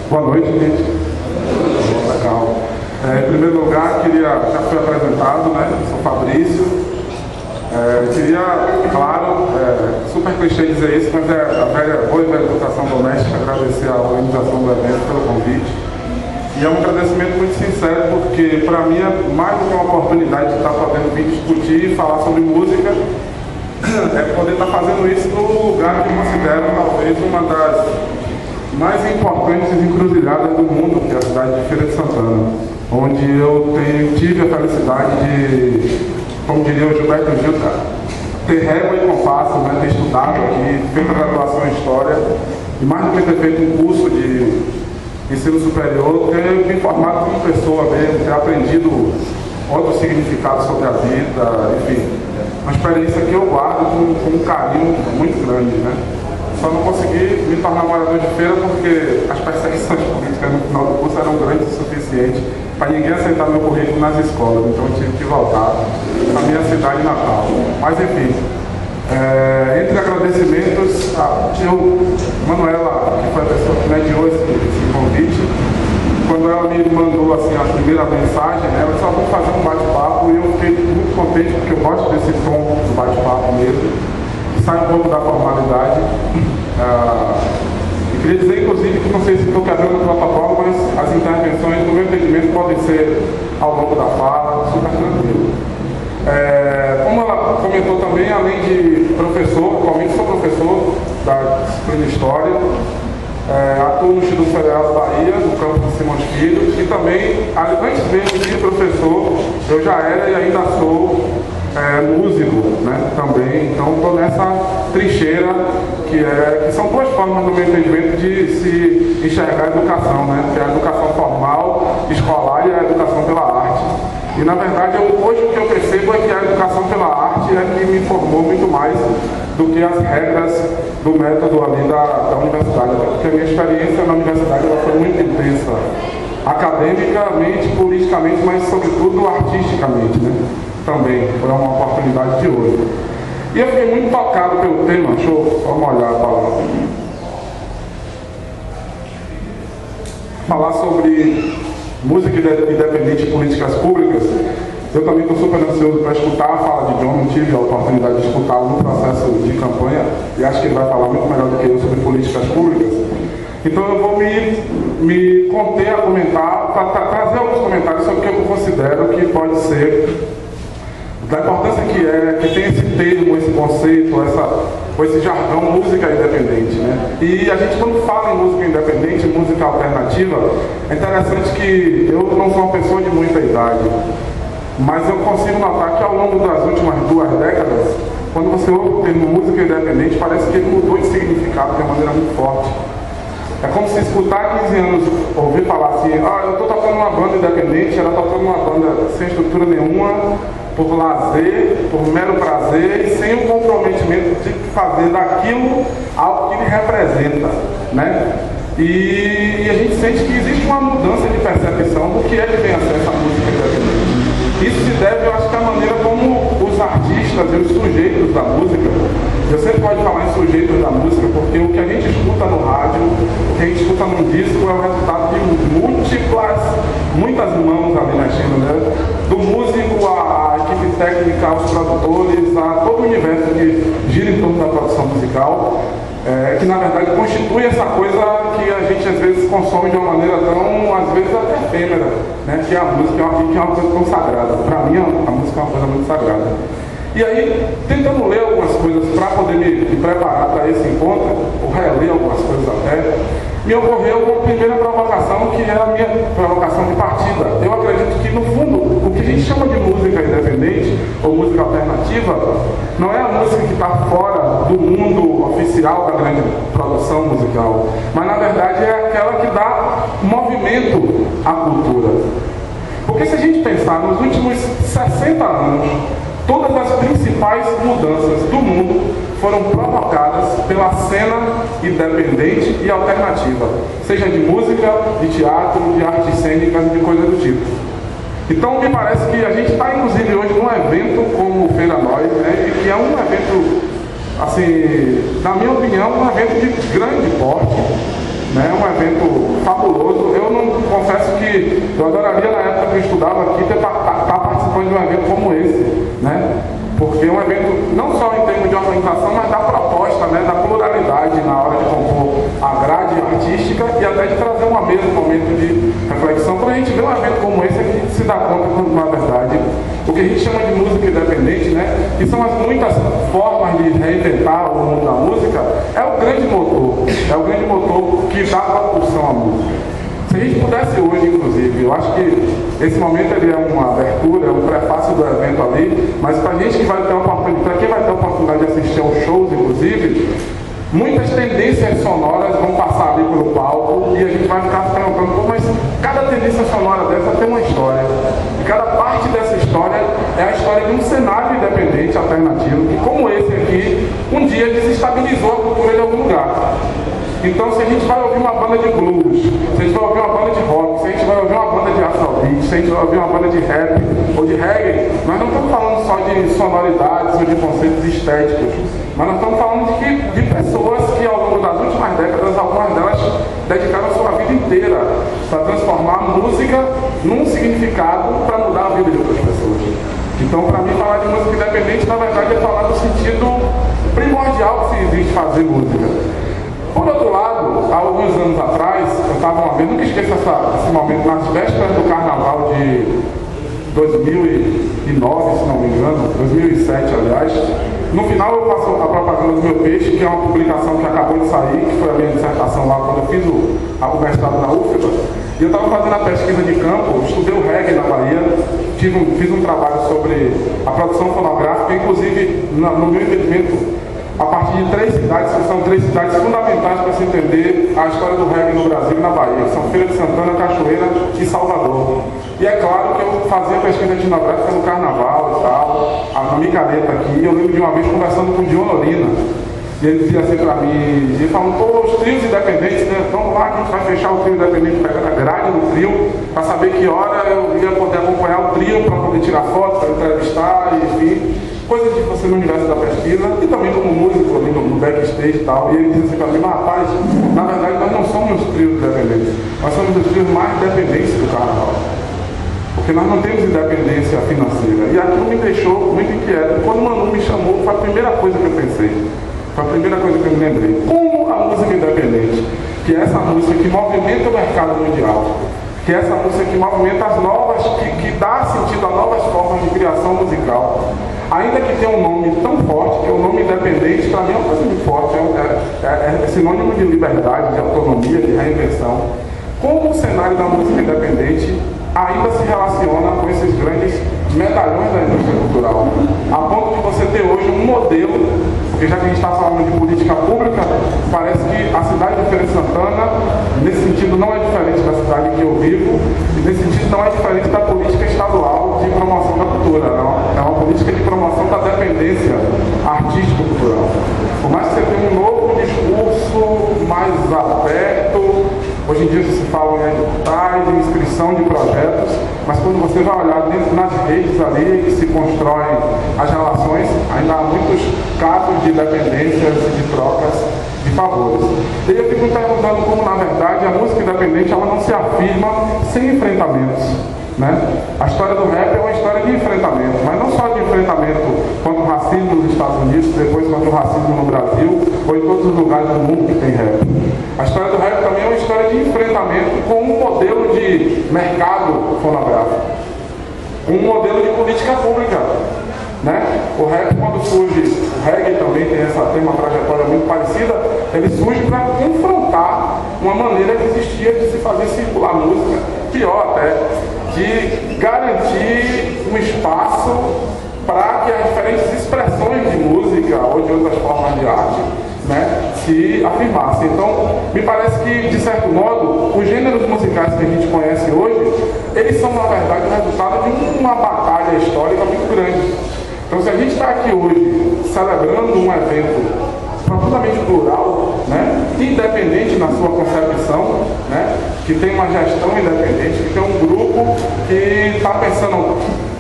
Boa noite, gente. Legal. Em primeiro lugar, já foi apresentado, né? Sou Fabrício. Queria, claro, super clichê dizer isso, mas a boa e velha educação doméstica, agradecer a organização do evento pelo convite. E é um agradecimento muito sincero, porque para mim é mais do que uma oportunidade de estar podendo vir discutir e falar sobre música, é poder estar fazendo isso no lugar que eu considero talvez uma das mais importantes encruzilhadas do mundo, que é a cidade de Feira de Santana, onde eu tive a felicidade de, como diria o Gilberto Gil, ter régua e compasso, né, ter estudado aqui, feito a graduação em História, e mais do que ter feito um curso de ensino superior, ter me formado como pessoa mesmo, ter aprendido outros significados sobre a vida, enfim, uma experiência que eu guardo com um carinho muito grande, né? Só não consegui me tornar morador de feira porque as perseguições políticas no final do curso eram grandes o suficiente para ninguém aceitar meu currículo nas escolas, então eu tive que voltar à minha cidade natal. Mas enfim, entre agradecimentos, Manuela, que foi a pessoa que mediou esse convite, quando ela me mandou assim, a primeira mensagem, né, ela só vou fazer um bate-papo e eu fiquei muito contente porque eu gosto desse tom do bate-papo mesmo. Sai um pouco da formalidade. E queria dizer, inclusive, que não sei se estou quebrando o protocolo, mas as intervenções, no meu entendimento, podem ser ao longo da fala, super tranquilo. Como ela comentou também, além de professor, atualmente sou professor da disciplina de História, atuo no Instituto Federal da Bahia, no campus de Simões Filho, e também, antes mesmo de professor, eu já era e ainda sou músico, né, também. Então estou nessa trincheira que são duas formas, no meu entendimento, de se enxergar a educação, né, que é a educação formal, escolar, e a educação pela arte. E na verdade hoje o que eu percebo é que a educação pela arte é que me formou muito mais do que as regras do método ali da universidade, porque a minha experiência na universidade ela foi muito intensa, academicamente, politicamente, mas sobretudo artisticamente, né? Também foi uma oportunidade de hoje. E eu fiquei muito tocado pelo tema. Deixa eu só molhar a palavra. Falar sobre música independente e políticas públicas. Eu também estou super ansioso para escutar a fala de John. Não tive a oportunidade de escutá-lo no processo de campanha e acho que ele vai falar muito melhor do que eu sobre políticas públicas. Então eu vou me conter a comentar, para trazer alguns comentários sobre o que eu considero que pode ser da importância que tem esse termo, esse conceito, esse jargão música independente, né? E a gente, quando fala em música independente, música alternativa, é interessante que eu não sou uma pessoa de muita idade, mas eu consigo notar que ao longo das últimas 2 décadas, quando você ouve o termo música independente, parece que ele mudou de significado de uma maneira muito forte. É como se escutar 15 anos, ouvir falar assim, eu estou tocando uma banda independente, ela está tocando uma banda sem estrutura nenhuma, por lazer, por mero prazer e sem o comprometimento de fazer daquilo algo que ele representa, né? E a gente sente que existe uma mudança de percepção do que é que vem acesso à música independente. Isso se deve, eu acho, que à maneira como os artistas e os sujeitos da música, eu sempre pode falar em sujeitos da música, porque o que a gente escuta no rádio, o que a gente escuta no disco é o resultado de muitas mãos ali mexendo, né? Do músico, à equipe técnica, aos produtores, a todo o universo que gira em torno da produção musical, que na verdade constitui essa coisa que a gente às vezes consome de uma maneira tão, às vezes até efêmera, né? Que é a música, que é uma coisa tão sagrada. Para mim, a música é uma coisa muito sagrada. E aí, tentando ler algumas coisas para poder me preparar para esse encontro, ou reler algumas coisas até, me ocorreu uma primeira provocação, que é a minha provocação de partida. Eu acredito que, no fundo, o que a gente chama de música independente, ou música alternativa, não é a música que está fora do mundo oficial da grande produção musical, mas, na verdade, é aquela que dá movimento à cultura. Porque se a gente pensar nos últimos 60 anos, todas as principais mudanças do mundo foram provocadas pela cena independente e alternativa, seja de música, de teatro, de artes cênicas e de coisa do tipo. Então me parece que a gente está inclusive hoje num evento como o Feira Nós, né, que é um evento, assim, na minha opinião, um evento de grande porte, né? Um evento fabuloso. Eu não confesso que eu adoraria, na época que eu estudava aqui, estar participando de um evento como esse, né? Porque é um evento não só em termos de organização, mas da proposta, né? Da pluralidade na hora de compor a grade artística e até de trazer uma mesa, um momento de reflexão. Quando a gente vê um evento como esse, a gente se dá conta quando, na verdade, o que a gente chama de música independente, né? Que são as muitas formas de reinventar o mundo da música, é o grande motor que dá propulsão à música. Se a gente pudesse hoje, inclusive, eu acho que esse momento ele é uma abertura, é um prefácio do evento ali, mas para a gente que vai ter a oportunidade, para quem vai ter a oportunidade de assistir aos shows, inclusive, muitas tendências sonoras vão passar ali pelo palco e a gente vai ficar se perguntando, mas cada tendência sonora dessa tem uma história. E cada parte dessa história é a história de um cenário independente, alternativo, que como esse aqui, um dia desestabilizou a cultura de algum lugar. Então, se a gente vai ouvir uma banda de blues, se a gente vai ouvir uma banda de rock, se a gente vai ouvir uma banda de afrobeat, se a gente vai ouvir uma banda de rap ou de reggae, nós não estamos falando só de sonoridades ou de conceitos estéticos, mas nós estamos falando de pessoas que ao longo das últimas décadas, algumas delas dedicaram a sua vida inteira para transformar a música num significado para mudar a vida de outras pessoas. Então, para mim, falar de música independente, na verdade, é falar do sentido primordial que se existe fazer música. Por outro lado, há alguns anos atrás, eu estava uma vez, nunca esqueço esse momento, nas vésperas do carnaval de 2009, se não me engano, 2007, aliás. No final eu faço a propaganda do meu peixe, que é uma publicação que acabou de sair, que foi a minha dissertação lá quando eu fiz o mestrado na UFBA. E eu estava fazendo a pesquisa de campo, estudei o reggae na Bahia, fiz um trabalho sobre a produção fonográfica, inclusive no meu entendimento, a partir de 3 cidades, que são 3 cidades fundamentais para se entender a história do reggae no Brasil e na Bahia, que são Feira de Santana, Cachoeira e Salvador. E é claro que eu fazia pesquisa etnográfica no carnaval e tal, a micareta aqui. Eu lembro de uma vez conversando com o John Lorina, e ele dizia assim para mim, ele falou, pô, os trios independentes, né? Vamos lá, a gente vai fechar o trio independente, pegando a grade do trio, para saber que hora eu ia poder acompanhar o trio, para poder tirar foto, para entrevistar, enfim. Coisas que você no universo da pesquisa, e também como músico ali no backstage e tal. E ele disse assim para mim, rapaz, na verdade nós não somos os trios independentes, nós somos os trios mais dependentes do carnaval. Porque nós não temos independência financeira. E aquilo me deixou muito inquieto. Quando o Manu me chamou, foi a primeira coisa que eu pensei. Foi a primeira coisa que eu me lembrei. Como a música independente, que é essa música que movimenta o mercado mundial, que é essa música que movimenta as novas, que dá sentido a novas formas de criação musical, ainda que tenha um nome tão forte, que é o nome independente, para mim é uma coisa muito forte, é sinônimo de liberdade, de autonomia, de reinvenção. Como o cenário da música independente ainda se relaciona com esses grandes medalhões da indústria cultural, a ponto de você ter hoje um modelo, porque já que a gente está falando de política pública, parece que a cidade de Feira de Santana, nesse sentido, não é diferente da cidade que eu vivo, e nesse sentido não é diferente da política estadual de promoção da cultura, não. É uma política de promoção da dependência artístico-cultural. Por mais que você tenha um novo discurso mais aberto, hoje em dia se fala em editais, em inscrição de projetos, mas quando você vai olhar dentro nas redes ali que se constroem as relações, ainda há muitos casos de dependências e de trocas de favores. E eu fico me perguntando como, na verdade, a música independente ela não se afirma sem enfrentamentos. Né? A história do rap é uma história de enfrentamento, mas não só de enfrentamento contra o racismo nos Estados Unidos, depois contra o racismo no Brasil, ou em todos os lugares do mundo que tem rap. A história do rap também é uma história de enfrentamento com um modelo de mercado fonográfico, um modelo de política pública. Né? O rap, quando surge, o reggae também tem uma trajetória muito parecida, ele surge para confrontar uma maneira que existia de se fazer circular música, pior até, de garantir um espaço para que as diferentes expressões de música ou de outras formas de arte, né, se afirmassem. Então, me parece que, de certo modo, os gêneros musicais que a gente conhece hoje, eles são, na verdade, o resultado de uma batalha histórica muito grande. Então, se a gente está aqui hoje celebrando um evento profundamente plural, né, independente na sua concepção, né, que tem uma gestão independente, que tem um grupo que está pensando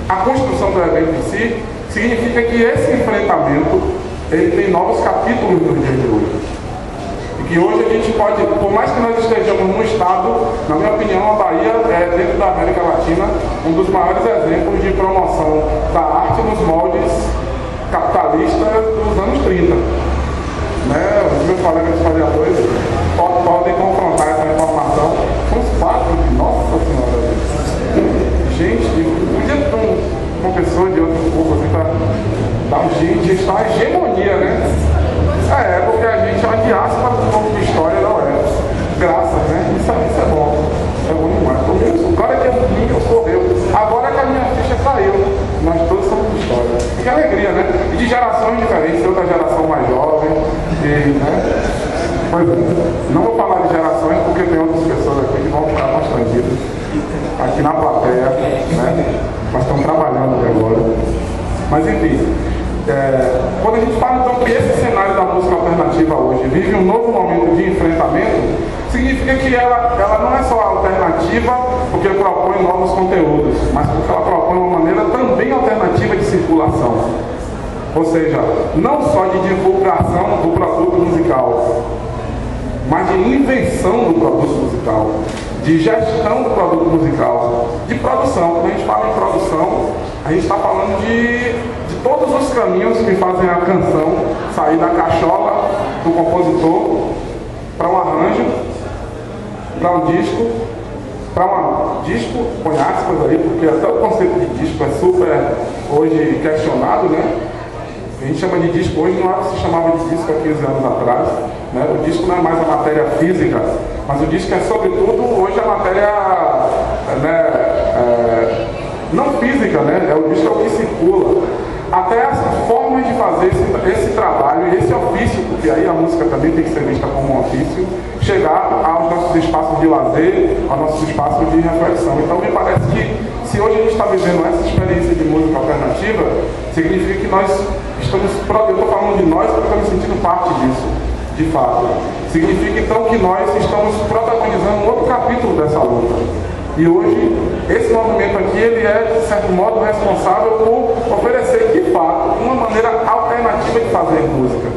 a construção do evento em si, significa que esse enfrentamento ele tem novos capítulos no dia de hoje. E que hoje a gente pode, por mais que nós estejamos num estado, na minha opinião, a Bahia é, dentro da América Latina, um dos maiores exemplos de promoção da arte nos moldes capitalistas dos anos 30. Né? Os meus colegas historiadores podem confrontar essa informação com os fatos de Nossa Senhora. Gente, podia ter uma pessoa de outro povo assim para dar um jeito, isso é uma hegemonia, né? É, porque a gente é uma diáspora do povo de história da UERJ. Graças, né? Isso é bom. É bom demais. Agora que eu sou eu. Agora que a minha ficha caiu. Nós todos somos de história. Que alegria, né? E de gerações diferentes, eu da geração mais jovem. E, né? Pois é. Não vou falar de gerações porque tem outras pessoas aqui que vão ficar constrangidas. Aqui na plateia, né? Mas estão trabalhando até agora. Mas enfim. Quando a gente fala então que esse cenário da música alternativa hoje vive um novo momento de enfrentamento, significa que ela não é só alternativa porque propõe novos conteúdos, mas porque ela propõe uma maneira também alternativa de circulação. Ou seja, não só de divulgação do produto musical, mas de invenção do produto musical, de gestão do produto musical, de produção. Quando a gente fala em produção, a gente está falando de todos os caminhos que fazem a canção sair da cachola do compositor para um arranjo, para um disco, põe aspas aí, porque até o conceito de disco é super hoje questionado, né? A gente chama de disco hoje, não é o que se chamava de disco há 15 anos atrás, né? O disco não é mais a matéria física, mas o disco é sobretudo hoje a matéria, né, não física, né? O disco é o que circula. Até as formas de fazer esse trabalho, esse ofício, porque aí a música também tem que ser vista como um ofício, chegar aos nossos espaços de lazer, aos nossos espaços de reflexão. Então me parece que se hoje a gente está vivendo essa experiência de música alternativa, significa que nós estamos, eu estou falando de nós porque eu estou me sentindo parte disso, de fato. Significa então que nós estamos protagonizando um outro capítulo dessa luta. E hoje, esse movimento aqui, ele é, de certo modo, responsável por oferecer, de fato, uma maneira alternativa de fazer música.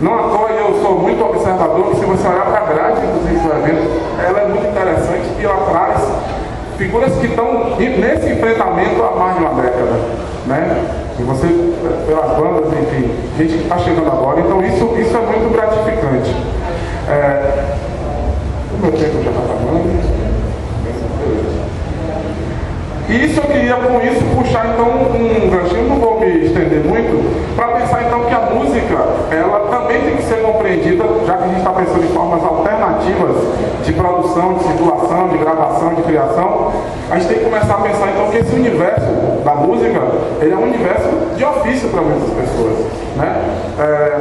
Não à toa, eu sou muito observador, que se você olhar para a grade, inclusive, do evento, ela é muito interessante e ela traz figuras que estão nesse enfrentamento há mais de uma década, né? E você, pelas bandas, enfim, gente que está chegando agora, então isso é muito gratificante. O meu tempo já está acabando. E isso eu queria com isso puxar então um ganchinho, não vou me estender muito, para pensar então que a música, ela também tem que ser compreendida, já que a gente está pensando em formas alternativas de produção, de circulação, de gravação, de criação, a gente tem que começar a pensar então que esse universo da música, ele é um universo de ofício para muitas pessoas, né?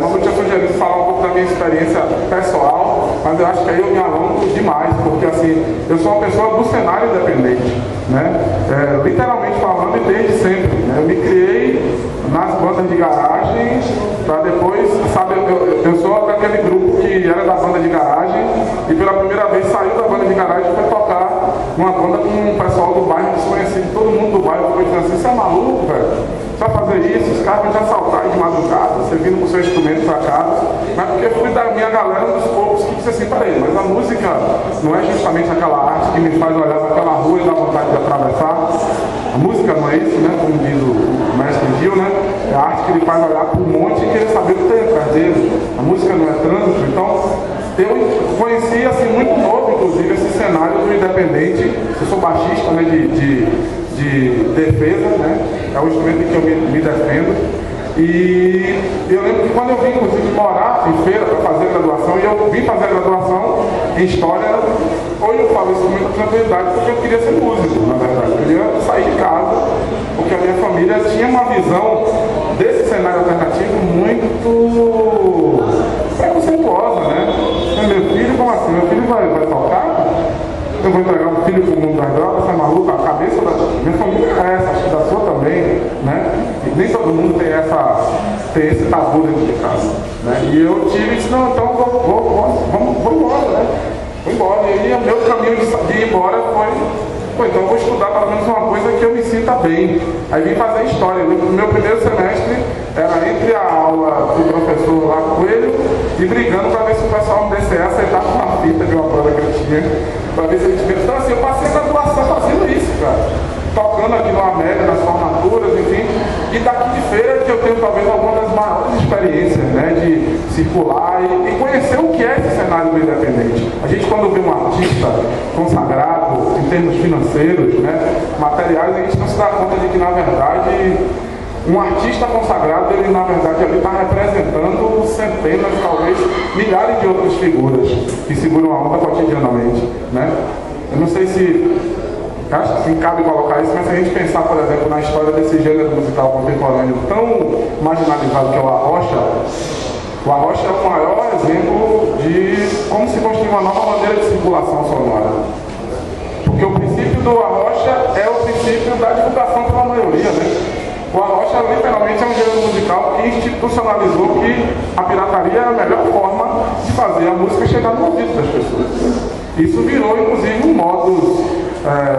Mas eu tinha sugerido falar um pouco da minha experiência pessoal, mas eu acho que aí eu me alongo demais, porque assim, eu sou uma pessoa do cenário independente, né? Literalmente falando e desde sempre, né? Eu me criei nas bandas de garagem, para depois, sabe, eu sou daquele grupo que era da banda de garagem e pela primeira vez saiu da banda de garagem e foi tocar numa banda com um pessoal do bairro desconhecido, todo mundo do bairro foi dizendo assim, você é maluco, velho? Você vai fazer isso, os caras vão te assaltar de madrugada, você vindo com o seu instrumento para casa, mas porque eu fui da minha galera dos poucos que disse assim, peraí, mas a música não é justamente aquela arte que me faz olhar para aquela rua e dar vontade de atravessar? A música não é isso, né? Como diz o mestre Gil, né? É a arte que ele faz olhar para um monte e querer saber o que tem atrás dele. A música não é trânsito, então eu conheci assim muito novo, inclusive, esse cenário do independente. Eu sou baixista, né, de defesa, né? É o instrumento em que eu me defendo. E eu lembro que quando eu vim, inclusive, morar em Feira para fazer a graduação, e eu vim fazer a graduação em História, hoje eu falo isso com muita tranquilidade, porque eu queria ser músico, na verdade. Eu queria sair de casa, porque a minha família tinha uma visão desse cenário alternativo muito preconceituosa, né? Meu filho, como assim? Meu filho vai tocar? Eu vou entregar um filho para o mundo das drogas, você é maluco? A cabeça da minha família é essa, acho que da sua também, né? E nem todo mundo tem esse tabu dentro de casa, né? E eu disse, não, então vamos embora, né? Vou embora. E aí o meu caminho de ir embora foi pô, então eu vou estudar pelo menos uma coisa que eu me sinta bem. Aí vim fazer história. No meu primeiro semestre era entre a aula do professor lá Coelho e brigando para ver se o pessoal me desse essa, ele tava com uma fita de uma banda que eu tinha, para ver se eles viram. Então assim, eu passei a graduação fazendo isso, cara. Tocando aqui no Amélia, nas formaturas, enfim. E daqui de feira que eu tenho talvez alguma das maiores experiências, né, de circular e conhecer o que é esse cenário do independente. A gente quando vê um artista consagrado em termos financeiros, né, materiais, a gente não se dá conta de que na verdade um artista consagrado, ele na verdade ali está representando centenas, talvez milhares de outras figuras que seguram a onda cotidianamente, né? Eu não sei se acho que cabe colocar isso, mas se a gente pensar, por exemplo, na história desse gênero musical contemporâneo tão marginalizado que é o arrocha é o maior exemplo de como se construir uma nova maneira de circulação sonora. Porque o princípio do arrocha é o princípio da divulgação pela maioria, né? O arrocha literalmente é um gênero musical que institucionalizou que a pirataria é a melhor forma de fazer a música chegar no ouvido das pessoas. Isso virou, inclusive, um modus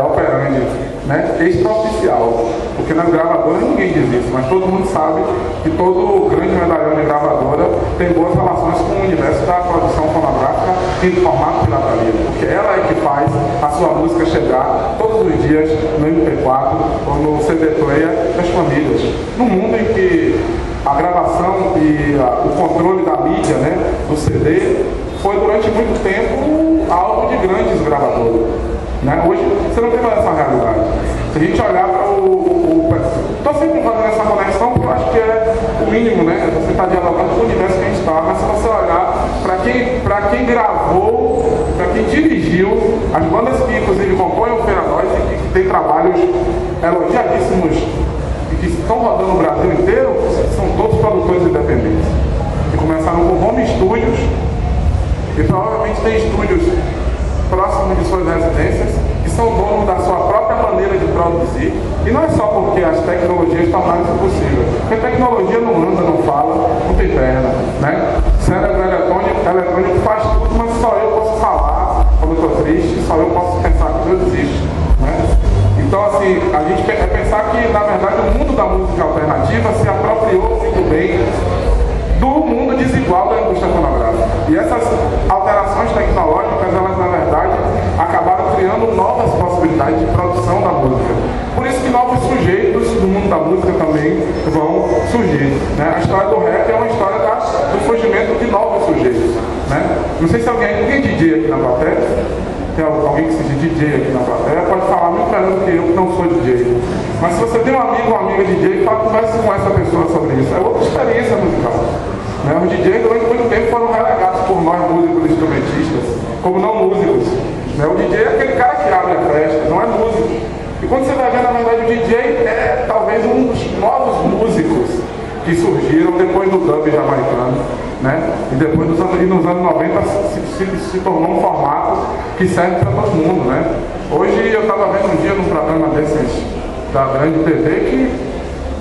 operandi, né, extraoficial, porque nas gravadoras ninguém diz isso, mas todo mundo sabe que todo grande medalhão de gravadora tem boas relações com o universo da produção fonográfica em formato pirataria, porque ela é que faz a sua música chegar todos os dias no MP4 ou no CD player das famílias. Num mundo em que a gravação e o controle da mídia, né, do CD, foi durante muito tempo alvo de grandes gravadoras. Né? Hoje você não tem mais essa realidade. Se a gente olhar para estou sempre fazendo essa conexão porque eu acho que é o mínimo, né? Você está dialogando com o universo que a gente está, mas se você olhar para quem gravou, para quem dirigiu, as bandas que inclusive compõem o Feira Nós e que tem trabalhos elogiadíssimos e que estão rodando o Brasil inteiro, são todos produtores independentes. Que começaram com home studios e provavelmente tem estúdios próximos de suas residências, que são donos da sua própria maneira de produzir, e não é só porque as tecnologias tornaram isso possível, porque a tecnologia não anda, não fala, não tem perna, né? O cérebro eletrônico faz tudo, mas só eu posso falar quando eu estou triste, só eu posso pensar que eu desisto, né? Então, assim, a gente quer pensar que, na verdade, o mundo da música alternativa se apropriou muito bem do mundo desigual da indústria fonográfica. E essas alterações tecnológicas, elas na verdade acabaram criando novas possibilidades de produção da música. Por isso que novos sujeitos do mundo da música também vão surgir. Né? A história do rap é uma história do surgimento de novos sujeitos. Né? Não sei se alguém é DJ aqui na plateia. Tem alguém que seja DJ aqui na plateia, pode falar muito melhor do que eu, que não sou DJ. Mas se você tem um amigo ou uma amiga DJ, converse com essa pessoa sobre isso. É outra experiência musical. Né? Os DJs durante muito tempo foram relegados por nós músicos instrumentistas, como não músicos. Né? O DJ é aquele cara que abre a festa, não é músico. E quando você vai ver, na verdade, o DJ é talvez um dos novos músicos que surgiram depois do dub jamaicano, né? E depois nos anos 90 se tornou um formato que serve para todo mundo, né? Hoje eu estava vendo um dia num programa desses da grande TV que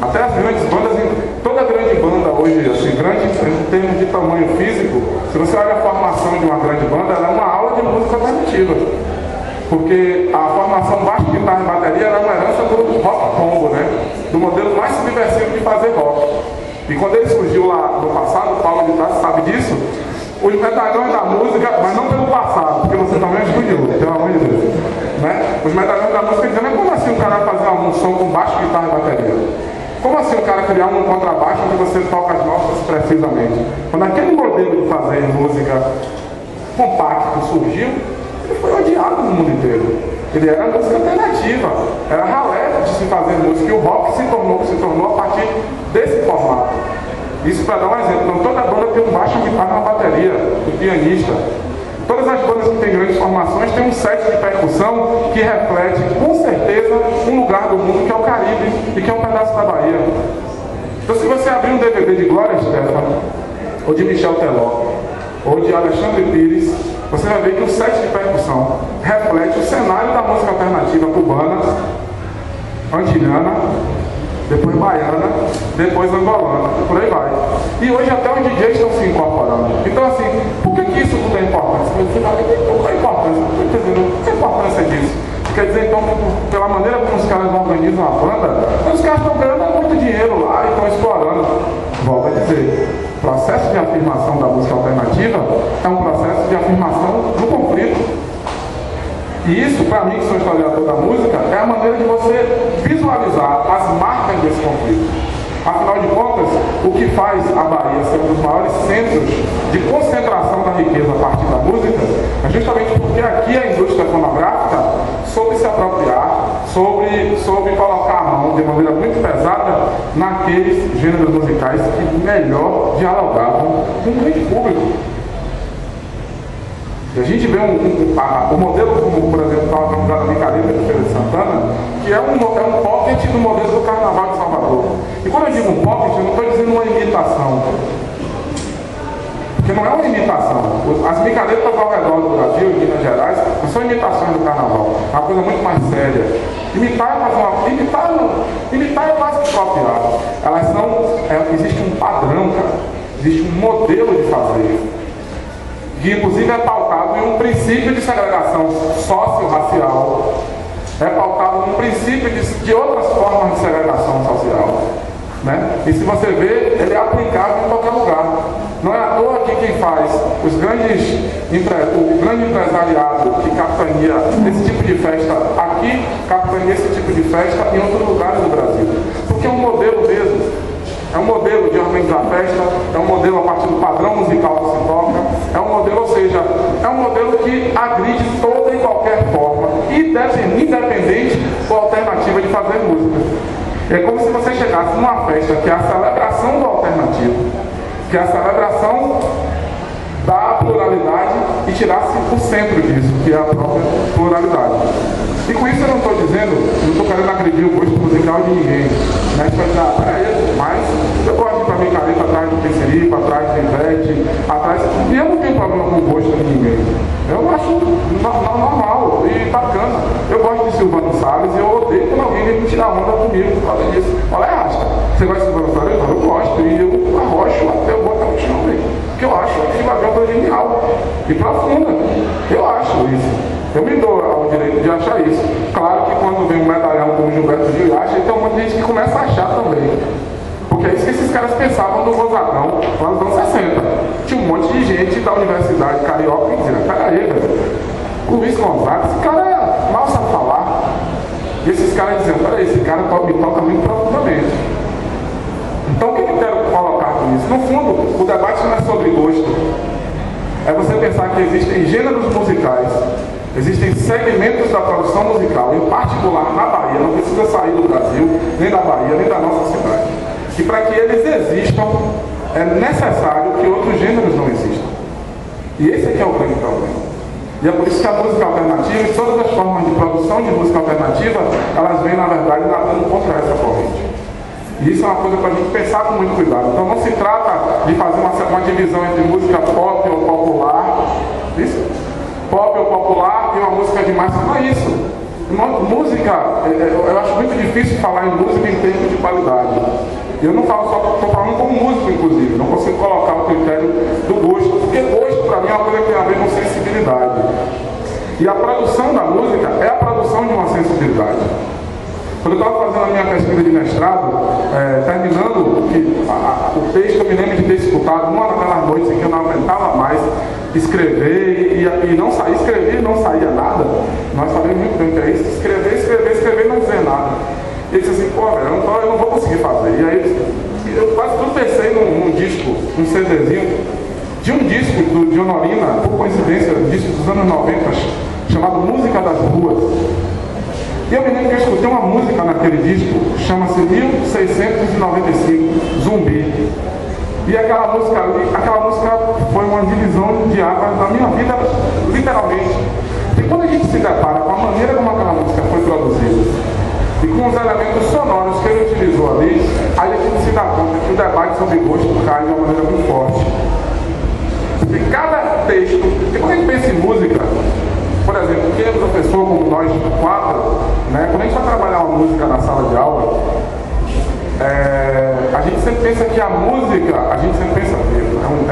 até as grandes bandas, toda grande banda hoje, assim, grande em termos de tamanho físico, se você olha a formação de uma grande banda, ela é uma aula de música alternativa. Porque a formação baixo, guitarra e bateria era uma herança do rock combo, né? Do modelo mais subversivo de fazer rock. E quando ele surgiu lá no passado, o Paulo de Tarso sabe disso, os medalhões da música, mas não pelo passado, porque você também estudou, pelo amor de Deus. Né? Os medalhões da música dizendo, mas como assim o cara vai fazer um som com baixo, guitarra e bateria? Como assim o cara criar um contrabaixo onde você toca as notas precisamente? Quando aquele modelo de fazer música compacto surgiu, ele foi odiado no mundo inteiro. Ele era música alternativa, era ralé de se fazer música, e o rock se tornou a partir desse formato. Isso para dar um exemplo. Então toda banda tem um baixo, uma guitarra, uma bateria, um pianista. Todas as bandas que têm grandes formações têm um set de percussão que reflete, com certeza, um lugar do mundo que é o Caribe e que é um pedaço da Bahia. Então se você abrir um DVD de Glória Estefan, ou de Michel Teló, ou de Alexandre Pires, você vai ver que o set de percussão reflete o cenário da música alternativa cubana, antilhana, depois baiana, depois angolana, por aí vai. E hoje até os DJs estão se incorporando. Então assim, por que isso tudo é importante? Você fala, qual é a importância? Estou entendendo, qual é a importância disso? Quer dizer, então, pela maneira como os caras organizam a banda, os caras estão ganhando muito dinheiro lá e estão explorando. Volto a dizer, o processo de afirmação da música alternativa é um processo de afirmação do conflito. E isso, para mim, que sou historiador da música, é a maneira de você visualizar as marcas desse conflito. Afinal de contas, o que faz a Bahia ser um dos maiores centros de concentração da riqueza a partir da música é justamente porque aqui a indústria fonográfica soube se apropriar, soube colocar a mão de maneira muito pesada naqueles gêneros musicais que melhor dialogavam com o grande público. E a gente vê o modelo, como por exemplo estava organizado na Micareta de Feira de Santana, que é um pocket do modelo do Carnaval de Salvador. E quando eu digo um pocket, eu não estou dizendo uma imitação. Porque não é uma imitação. As micaretas ao redor do Brasil, em Minas Gerais, não são imitações do Carnaval. É uma coisa muito mais séria. Imitar é quase que copiar. Elas são... existe um padrão, cara. Existe um modelo de fazer. Que inclusive é pautado em um princípio de segregação socio-racial, é pautado em um princípio de outras formas de segregação social. Né? E se você vê, ele é aplicável em qualquer lugar. Não é à toa que quem faz o grande empresariado que capitania esse tipo de festa aqui, capitania esse tipo de festa em outros lugares do Brasil. Porque é um modelo mesmo. É um modelo de organizar festa, é um modelo a partir do padrão musical que se toca, é um modelo, ou seja, é um modelo que agride toda e qualquer forma, independente ou alternativa de fazer música. É como se você chegasse numa festa que é a celebração do alternativo, que é a celebração da pluralidade e tirasse o centro disso, que é a própria pluralidade. E com isso eu não estou dizendo, não estou querendo agredir o gosto musical de ninguém. Né? Você vai dizer, mas eu gosto de ir para a Micareta atrás do Pinceripa, atrás do Ivete, atrás... E eu não tenho problema com o gosto de ninguém. Eu acho normal e bacana. Eu gosto de Silvano Salles e eu odeio quando alguém vem me tirar onda comigo por causa disso. Olha, Rasta, você gosta de Silvano Salles? Eu gosto e eu arrocho até eu botar no chão, porque eu acho que vai ver uma coisa genial e profunda. Eu acho isso. Eu me dou ao direito de achar isso. Claro que quando vem um medalhão como Gilberto Gil acha, tem um monte de gente que começa a achar também. Porque é isso que esses caras pensavam do Rosacão lá nos anos 60. Tinha um monte de gente da Universidade Carioca que dizia, cara aí, velho, o Luiz Gonzaga, esse cara mal sabe falar. E esses caras diziam, peraí, esse cara me toca muito profundamente. Então o que eu quero colocar com isso? No fundo, o debate não é sobre gosto. É você pensar que existem gêneros musicais, existem segmentos da produção musical, em particular na Bahia, não precisa sair do Brasil, nem da Bahia, nem da nossa cidade. E para que eles existam, é necessário que outros gêneros não existam. E esse aqui é o grande problema. E é por isso que a música alternativa e todas as formas de produção de música alternativa, elas vêm, na verdade, nadando contra essa corrente. E isso é uma coisa para a gente pensar com muito cuidado. Então não se trata de fazer uma divisão entre música pop ou popular. Isso? Pop ou popular e uma música de massa. Não é isso. Música, eu acho muito difícil falar em música em termos de qualidade. Eu não falo só, estou falando como músico, inclusive. Não consigo colocar o critério do gosto. Porque gosto, para mim, é uma coisa que tem a ver com sensibilidade. E a produção da música é a produção de uma sensibilidade. Quando eu estava fazendo a minha pesquisa de mestrado, terminando o texto, eu me lembro de ter escutado uma daquelas noites em que eu não aguentava mais escrever e não saía, escrever e não saía nada. Nós sabemos muito bem o que é isso, escrever e não dizer nada. E ele disse assim, pô, velho, eu não vou conseguir fazer. E aí eu quase tudo pensei num disco, um CDzinho, de um disco de Honorina, por coincidência, um disco dos anos 90, chamado Música das Ruas. E eu me lembro que eu escutei uma música naquele disco, chama-se 1695, Zumbi. E aquela música foi uma divisão de águas na minha vida, literalmente. E quando a gente se depara com a maneira como aquela música foi produzida, e com os elementos sonoros que ele utilizou ali, aí a gente se dá conta que o debate sobre gosto cai de uma maneira muito forte. Porque cada texto, porque quando a gente pensa em música, por exemplo, quem é professor como nós quatro, né, quando a gente vai trabalhar uma música na sala de aula, a gente sempre pensa que a música, é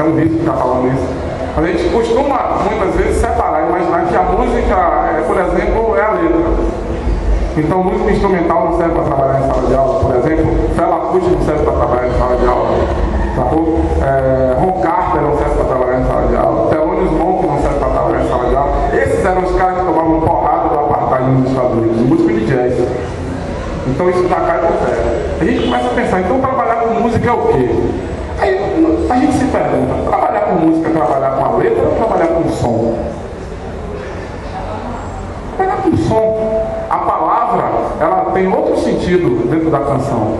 um risco que está falando isso, mas a gente costuma muitas vezes separar, imaginar que a música, por exemplo, é a letra. Então, música instrumental não serve para trabalhar em sala de aula, por exemplo. Fela Kuti não serve para trabalhar em sala de aula. Sacou? Ron Carter não serve para trabalhar em sala de aula. Thelonious Monk não serve para trabalhar em sala de aula. Esses eram os caras que tomavam porrada do apartheid nos Estados Unidos, músico de jazz. Então isso já cai por terra. A gente começa a pensar, então trabalhar com música é o quê? Aí a gente se pergunta, trabalhar com música é trabalhar com a letra ou trabalhar com o som? Trabalhar com o som. A palavra, ela tem outro sentido dentro da canção.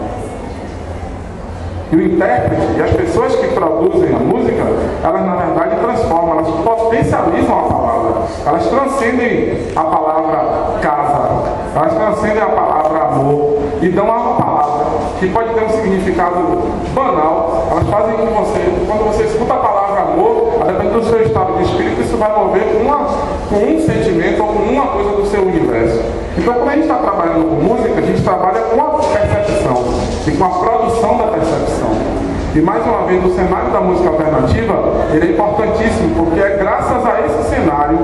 E o intérprete e as pessoas que produzem a música, elas na verdade transformam, elas potencializam a palavra. Elas transcendem a palavra casa, elas transcendem a palavra amor e dão uma palavra que pode ter um significado banal. Elas fazem com você, quando você escuta a palavra amor, a depender do seu estado de espírito, isso vai mover com um sentimento ou com uma coisa do seu universo. Então, quando a gente está trabalhando com música, a gente trabalha com a percepção e com a produção da percepção. E mais uma vez, o cenário da música alternativa, ele é importantíssimo, porque é graças a esse cenário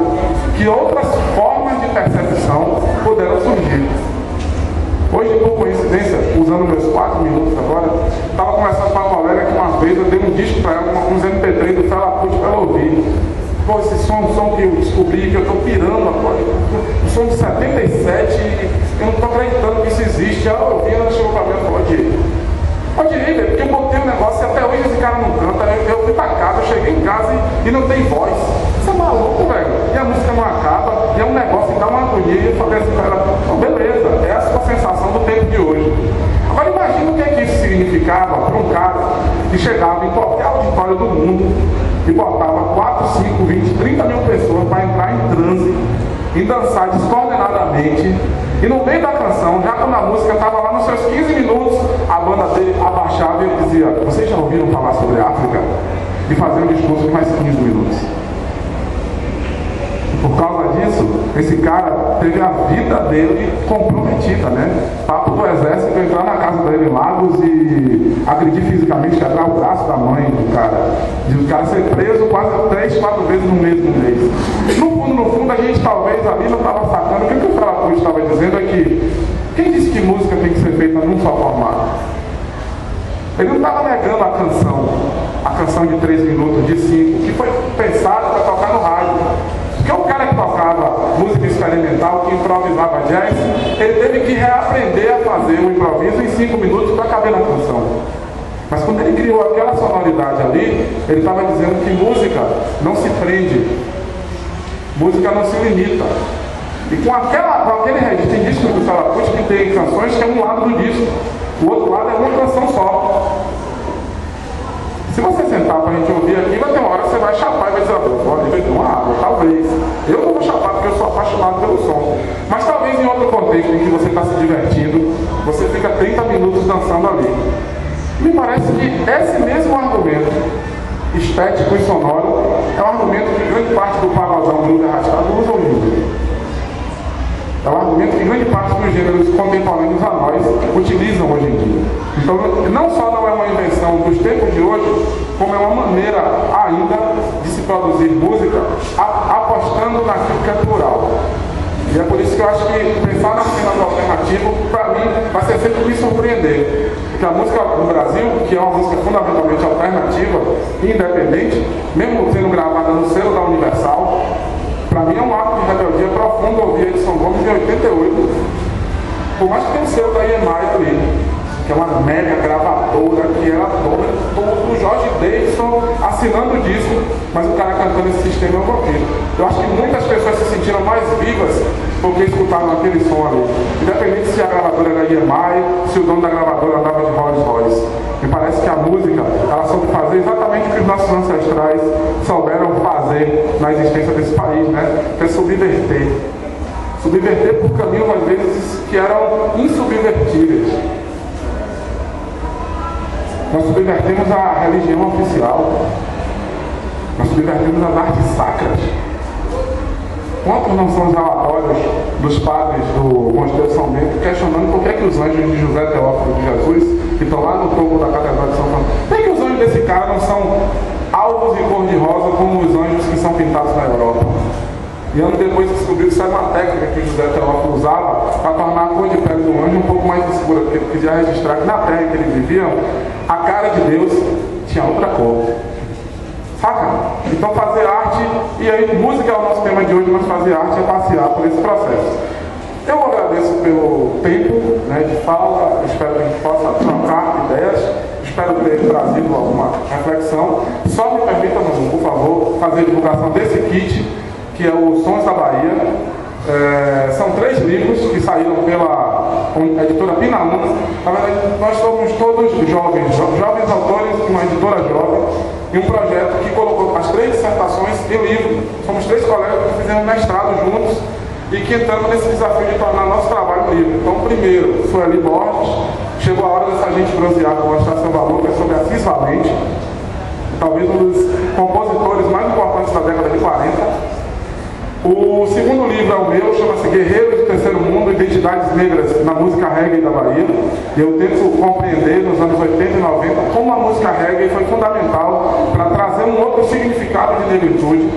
que outras formas de percepção puderam surgir. Hoje, por coincidência, usando meus 4 minutos agora, estava conversando com uma colega que uma vez eu dei um disco para ela, uns MP3 do Fela Kuti para ela ouvir. Pô, esse som é um som que eu descobri, que eu estou pirando agora. Um som de 77, eu não estou acreditando que isso existe. Ela ouvindo, ela chegou para mim e falou, pode ir, velho, porque eu botei um negócio e até hoje esse cara não canta. Eu fui para casa, eu cheguei em casa e não tem voz. Você é maluco, velho. E a música não acaba, e é um negócio que dá uma agonia. E eu falei assim para ela, oh, beleza, é a sua sensação do tempo de hoje. Agora imagina o que é que isso significava para um cara que chegava em qualquer auditório do mundo e botava 4, 5, 20, 30 mil pessoas para entrar em transe e dançar descoordenadamente. E no meio da canção, já quando a música estava lá nos seus 15 minutos, a banda dele abaixava e ele dizia, vocês já ouviram falar sobre a África? E fazia um discurso de mais 15 minutos. Por causa disso, esse cara teve a vida dele comprometida, né? Papo do exército, entrar na casa dele em Lagos e agredir fisicamente, quebrar o braço da mãe do cara. De o cara ser preso quase 3, 4 vezes no mesmo mês. No fundo, a gente talvez ali não estava sacando. O que o Fela Kuti estava dizendo é que quem disse que música tem que ser feita num só formato? Ele não estava negando a canção de 3 minutos, de 5, que foi pensada para tocar no rádio. Porque o cara que tocava música experimental, que improvisava jazz, ele teve que reaprender a fazer o improviso em 5 minutos para caber na canção. Mas quando ele criou aquela sonoridade ali, ele estava dizendo que música não se prende, música não se limita. E com aquele registro, tem disco do Fela Kuti que tem canções que é um lado do disco, o outro lado é uma canção só. Se você sentar para a gente ouvir aqui, vai ter uma hora que você vai chapar e vai dizer, pode beber uma água, talvez. Eu não vou chapar porque eu sou apaixonado pelo som. Mas talvez em outro contexto em que você está se divertindo, você fica 30 minutos dançando ali. Me parece que esse mesmo argumento estético e sonoro é um argumento que grande parte do pagodão groove arrastado usa hoje em dia. É um argumento que grande parte dos gêneros contemporâneos a nós utilizam hoje em dia. Então, não só não é uma invenção dos tempos de hoje, como é uma maneira ainda de se produzir música apostando naquilo que é plural. E é por isso que eu acho que pensar na cena do alternativo, para mim, vai ser sempre me surpreender. Porque a música do Brasil, que é uma música fundamentalmente alternativa e independente, mesmo sendo gravada no selo da Universal, para mim é um ato de rebeldia profundo ouvir Edson Gomes em 88. Por mais que tenha o selo da EMI ali, que é uma mega gravadora, que era toda do Jorge Davidson assinando o disco, mas o cara cantando esse sistema eu ouvi. Eu acho que muitas pessoas se sentiram mais vivas porque escutaram aquele som ali. Independente se a gravadora era EMI, se o dono da gravadora andava de Rolls Royce. Me parece que a música, ela soube fazer exatamente o que os nossos ancestrais souberam fazer na existência desse país, né? Que é subverter. Subverter por caminhos, às vezes, que eram insubvertíveis. Nós subvertemos a religião oficial. Nós subvertemos as artes sacras. Quantos não são os relatórios dos padres do Mosteiro São Bento questionando por que os anjos de José Teófilo de Jesus, que estão lá no topo da Catedral de São Paulo, por que os anjos desse cara não são alvos e cor-de-rosa como os anjos que são pintados na Europa? E anos depois descobriu que isso era uma técnica que José Teófilo usava para tornar a cor de pele do anjo um pouco mais escura, porque ele queria registrar que na terra em que eles viviam, a cara de Deus tinha outra cor. Saca? Então fazer arte, e aí música é o nosso tema de hoje, mas fazer arte é passear por esse processo. Eu agradeço pelo tempo, né, de fala, espero que a gente possa trocar ideias, espero ter trazido alguma reflexão. Só me permita, por favor, fazer a divulgação desse kit, que é o Sons da Bahia. São 3 livros que saíram pela editora Pinaúna. Na verdade, nós somos todos jovens autores de uma editora jovem, e um projeto que colocou as 3 dissertações em livro. Somos 3 colegas que fizemos mestrado juntos e que entramos nesse desafio de tornar nosso trabalho livre. Então, primeiro foi Ali Borges, chegou a hora dessa gente bronzear com mostrar seu valor, que é sobre Assis Valente, talvez um dos compositores mais importantes da década de 40. O segundo livro é o meu, chama-se Guerreiros do Terceiro Mundo, Identidades Negras na Música Reggae da Bahia. E eu tento compreender nos anos 80 e 90 como a música reggae foi fundamental para trazer um outro significado de negritude,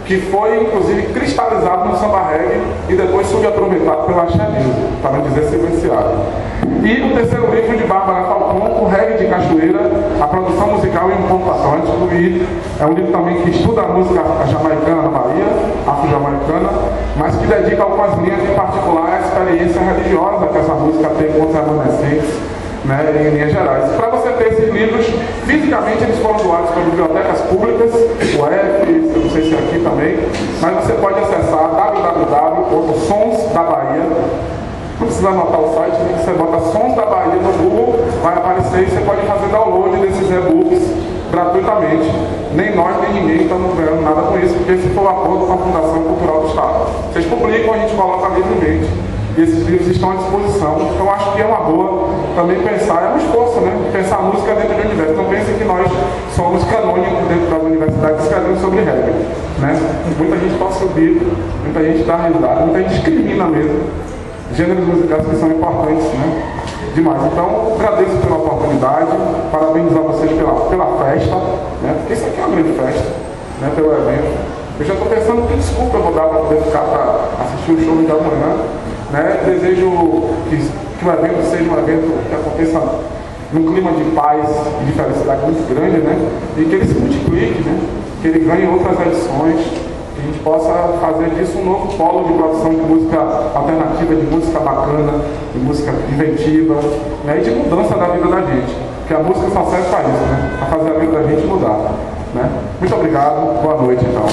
que foi inclusive cristalizado no samba reggae e depois subaproveitado pela axé music, para não dizer sequenciado. E o terceiro livro de Bárbara Falcon, O Reggae de Cachoeira, a produção musical em um ponto atlântico, e é um livro também que estuda a música jamaicana na Bahia, afro-jamaicana, mas que dedica algumas linhas, em particular à experiência religiosa que essa música tem com os remanescentes, né, em linhas gerais. Para você ter esses livros, fisicamente eles foram doados para bibliotecas públicas, o F, não sei se é aqui também, mas você pode acessar www.sonsdabahia. Não precisa anotar o site, você bota Sons da Bahia no Google, vai aparecer e você pode fazer download desses e-books gratuitamente. Nem nós, nem ninguém estamos ganhando nada com isso, porque esse foi o acordo com a Fundação Cultural do Estado. Vocês publicam, a gente coloca livremente. E esses livros estão à disposição. Então acho que é uma boa também pensar, é um esforço, né? Pensar a música dentro do universo. Não pensem que nós somos canônicos dentro das universidades escrevendo sobre reggae, né? Muita gente toca o bico, muita gente dá risada, muita gente discrimina mesmo. Gêneros musicais que são importantes, né? Demais. Então, agradeço pela oportunidade, parabéns a vocês pela festa, né? Porque isso aqui é uma grande festa, né? Pelo evento. Eu já estou pensando que desculpa eu vou dar para poder ficar para assistir o show de amanhã, né? Desejo que o evento seja um evento que aconteça num clima de paz e de felicidade muito grande, né? E que ele se multiplique, né? Que ele ganhe outras edições, que a gente possa fazer disso um novo polo de produção de música alternativa, de música bacana, de música inventiva, né? E de mudança da vida da gente. Porque a música só serve para isso, né? Para fazer a vida da gente mudar, né? Muito obrigado, boa noite então.